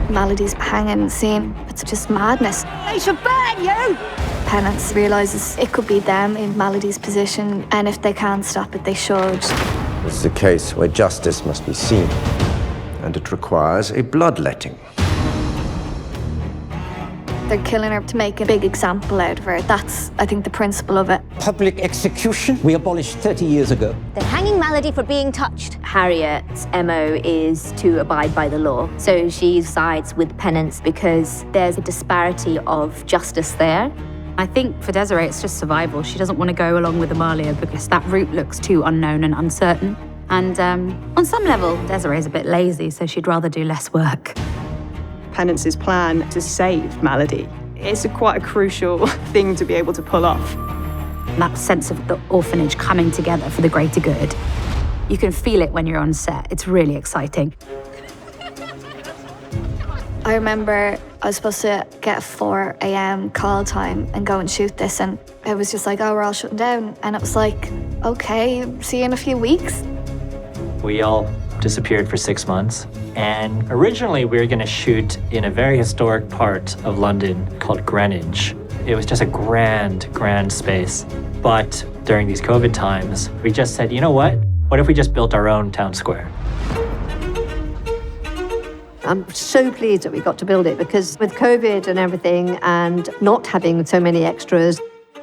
Malady's hanging scene, it's just madness. They should burn you! Penance realises it could be them in Malady's position, and if they can't stop it, they should. This is a case where justice must be seen, and it requires a bloodletting. They're killing her to make a big example out of her. That's, I think, the principle of it. Public execution we abolished 30 years ago. They're hanging Malady for being touched. Harriet's MO is to abide by the law. So she sides with Penance because there's a disparity of justice there. I think for Desiree, it's just survival. She doesn't want to go along with Amalia because that route looks too unknown and uncertain. And on some level, Desiree's a bit lazy, so she'd rather do less work. Penance's plan to save Malady is quite a crucial thing to be able to pull off. That sense of the orphanage coming together for the greater good. You can feel it when you're on set. It's really exciting. I remember I was supposed to get a 4 a.m. call time and go and shoot this, and it was just like, oh, we're all shutting down. And it was like, okay, see you in a few weeks. We all disappeared for 6 months. And originally we were going to shoot in a very historic part of London called Greenwich. It was just a grand, grand space. But during these COVID times, we just said, you know what? What if we just built our own town square? I'm so pleased that we got to build it because with COVID and everything and not having so many extras,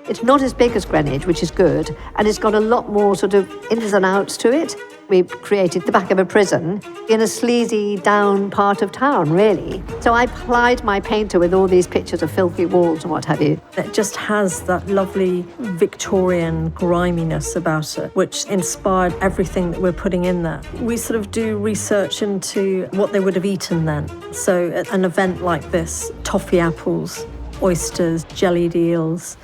it's not as big as Greenwich, which is good, and it's got a lot more sort of ins and outs to it. We created the back of a prison in a sleazy down part of town, really. So I plied my painter with all these pictures of filthy walls and what have you. It just has that lovely Victorian griminess about it, which inspired everything that we're putting in there. We sort of do research into what they would have eaten then. So at an event like this, toffee apples, oysters, jellied eels.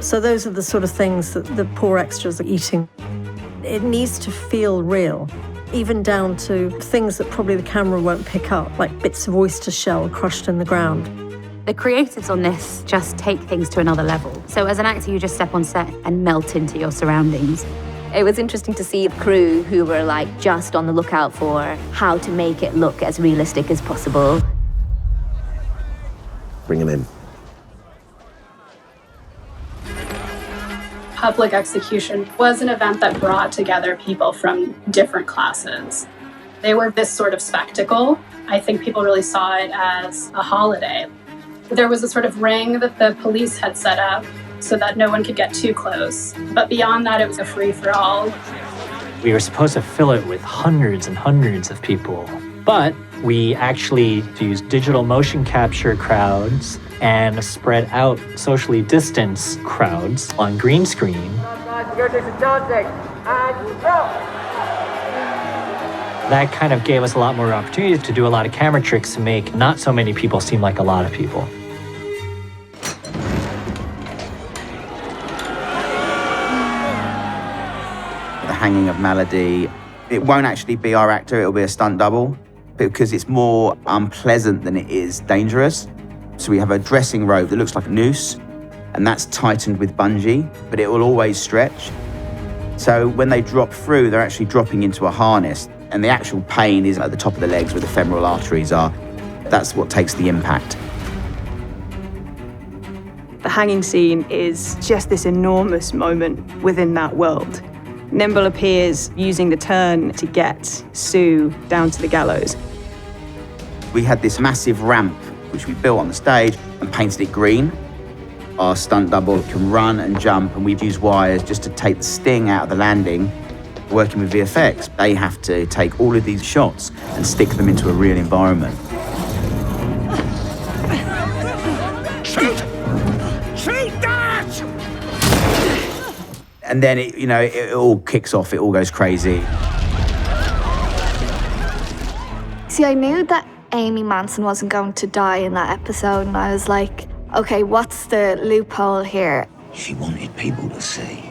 So those are the sort of things that the poor extras are eating. It needs to feel real, even down to things that probably the camera won't pick up, like bits of oyster shell crushed in the ground. The creatives on this just take things to another level. So as an actor, you just step on set and melt into your surroundings. It was interesting to see a crew who were like just on the lookout for how to make it look as realistic as possible. Bring him in. Public execution was an event that brought together people from different classes. They were this sort of spectacle. I think people really saw it as a holiday. There was a sort of ring that the police had set up so that no one could get too close. But beyond that, it was a free-for-all. We were supposed to fill it with hundreds and hundreds of people, but we actually used digital motion capture crowds and spread out socially distanced crowds on green screen. That kind of gave us a lot more opportunities to do a lot of camera tricks to make not so many people seem like a lot of people. The hanging of Malady, it won't actually be our actor, it'll be a stunt double because it's more unpleasant than it is dangerous. So we have a dressing robe that looks like a noose, and that's tightened with bungee, but it will always stretch. So when they drop through, they're actually dropping into a harness, and the actual pain is at the top of the legs where the femoral arteries are. That's what takes the impact. The hanging scene is just this enormous moment within that world. Nimble appears using the turn to get Sue down to the gallows. We had this massive ramp which we built on the stage and painted it green. Our stunt double can run and jump, and we've used wires just to take the sting out of the landing. Working with VFX, they have to take all of these shots and stick them into a real environment. Shoot! Shoot that! And then it all kicks off, it all goes crazy. See, I knew that Amy Manson wasn't going to die in that episode, and I was like, okay, what's the loophole here? She wanted people to see.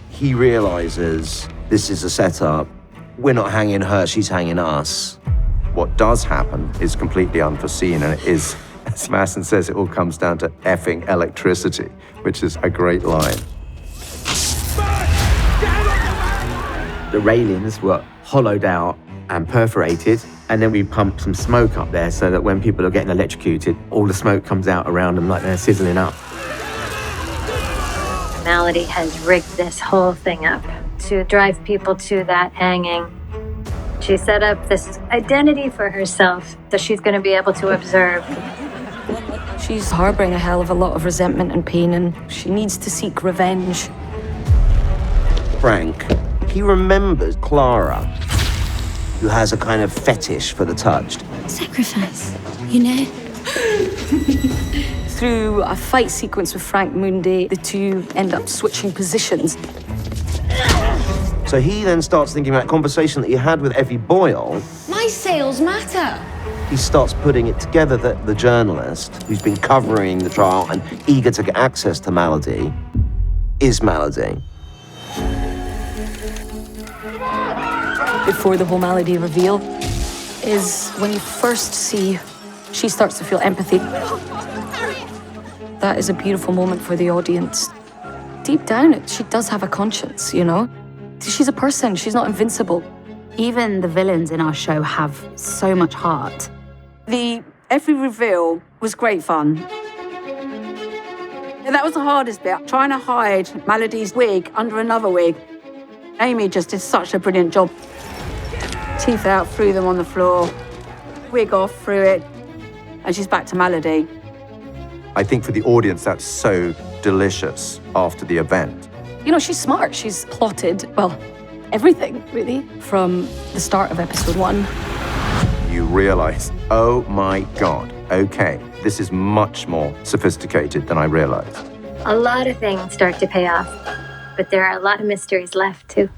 He realizes this is a setup. We're not hanging her, she's hanging us. What does happen is completely unforeseen, and it is, as Manson says, it all comes down to effing electricity, which is a great line. The railings were hollowed out and perforated, And then we pump some smoke up there so that when people are getting electrocuted, all the smoke comes out around them like they're sizzling up. Malady has rigged this whole thing up to drive people to that hanging. She set up this identity for herself that she's going to be able to observe. She's harboring a hell of a lot of resentment and pain, and she needs to seek revenge. Frank, he remembers Clara, who has a kind of fetish for the touched. Sacrifice, you know? Through a fight sequence with Frank Mundi, the two end up switching positions. So he then starts thinking about a conversation that he had with Evie Boyle. My sales matter. He starts putting it together that the journalist who's been covering the trial and eager to get access to Malady is Malady. Before the whole Malady reveal is when you first see she starts to feel empathy. That is a beautiful moment for the audience. Deep down, she does have a conscience, you know? She's a person, she's not invincible. Even the villains in our show have so much heart. The Effie reveal was great fun. And that was the hardest bit, trying to hide Malady's wig under another wig. Amy just did such a brilliant job. Teeth out, threw them on the floor, wig off, threw it, and she's back to Malady. I think for the audience, that's so delicious after the event. You know, she's smart. She's plotted, well, everything, really, from the start of episode 1. You realize, oh my God, okay, this is much more sophisticated than I realized. A lot of things start to pay off, but there are a lot of mysteries left, too.